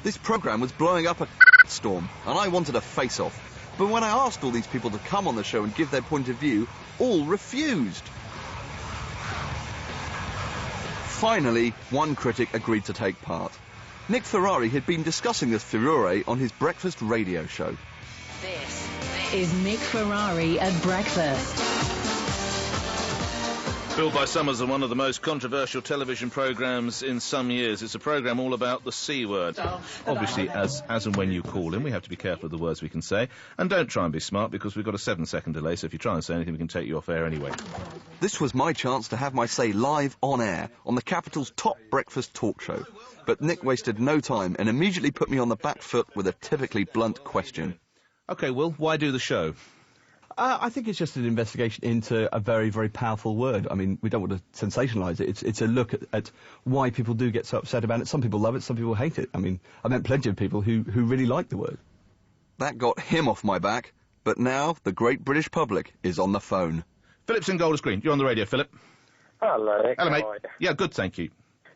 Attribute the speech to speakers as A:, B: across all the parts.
A: This programme was blowing up a storm, and I wanted a face-off. But when I asked all these people to come on the show and give their point of view, all refused. Finally, one critic agreed to take part. Nick Ferrari had been discussing this furore on his breakfast radio show.
B: This is Nick Ferrari at breakfast.
C: Billed by some as one of the most controversial television programmes in some years. It's a programme all about the C word. Obviously, as and when you call in, we have to be careful of the words we can say. And don't try and be smart, because we've got a 7-second delay, so if you try and say anything, we can take you off air anyway.
A: This was my chance to have my say live on air on the capital's top breakfast talk show. But Nick wasted no time and immediately put me on the back foot with a typically blunt question.
C: OK, Will, why do the show?
D: I think it's just an investigation into a very, very powerful word. I mean, we don't want to sensationalise it. It's a look at why people do get so upset about it. Some people love it, some people hate it. I mean, I met plenty of people who really like the word.
A: That got him off my back, but now the great British public is on the phone.
C: Philip's in Golders Green. You're on the radio, Philip.
E: Hello, Nick.
C: Hello, mate.
E: How are you?
C: Yeah, good, thank you.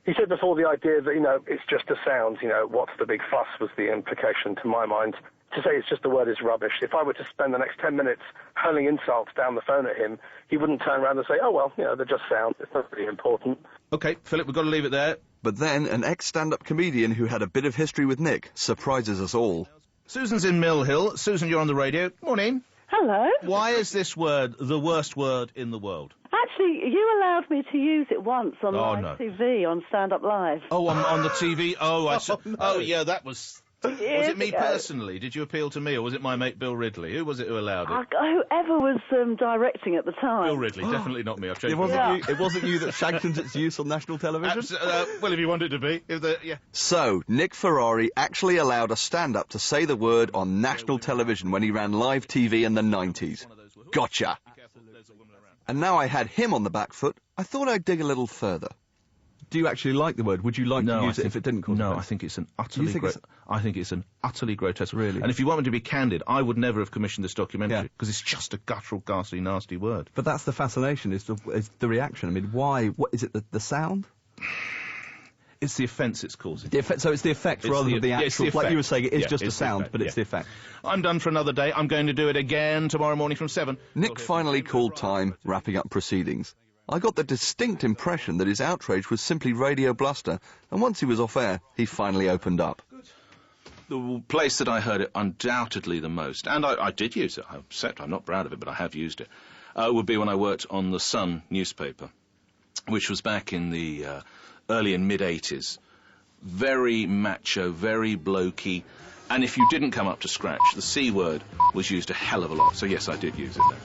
E: You said before the idea that, it's just a sound, what's the big fuss was the implication to my mind. To say it's just a word is rubbish. If I were to spend the next 10 minutes hurling insults down the phone at him, he wouldn't turn around and say, oh, well, they're just sound. It's not really important.
C: OK, Philip, we've got to leave it there.
A: But then an ex-stand-up comedian who had a bit of history with Nick surprises us all.
C: Susan's in Mill Hill. Susan, you're on the radio. Morning.
F: Hello.
C: Why is this word the worst word in the world?
F: Actually, you allowed me to use it once on live TV, on Stand Up Live.
C: Oh, on the TV? Oh, I saw. No. Oh, yeah, that was... Was it me
F: ago.
C: Personally? Did you appeal to me, or was it my mate Bill Ridley? Who was it who allowed it?
F: Whoever was directing at the time.
C: Bill Ridley, definitely not me. I've changed
D: It wasn't you that sanctioned its use on national television?
C: Well, if you want it to be.
A: So, Nick Ferrari actually allowed a stand-up to say the word on national television when he ran live TV in the 90s. Gotcha! And now I had him on the back foot, I thought I'd dig a little further.
D: Do you actually like the word? Would you like to use it if it didn't cause
C: No,
D: offence?
C: I think it's an utterly grotesque.
D: Really?
C: And if you want me to be candid, I would never have commissioned this documentary, because it's just a guttural, ghastly, nasty word.
D: But that's the fascination, is the reaction. I mean, why? What is it? The sound?
C: It's the offence it's causing.
D: So it's the effect rather than the actual. Like you were saying, it is just a sound, but it's the effect.
C: I'm done for another day. I'm going to do it again tomorrow morning from 7.
A: Nick finally called time, wrapping up proceedings. I got the distinct impression that his outrage was simply radio bluster, and once he was off air, he finally opened up.
C: The place that I heard it undoubtedly the most, and I did use it, except I'm not proud of it, but I have used it, would be when I worked on the Sun newspaper, which was back in the early and mid-80s. Very macho, very blokey, and if you didn't come up to scratch, the C word was used a hell of a lot, so yes, I did use it then.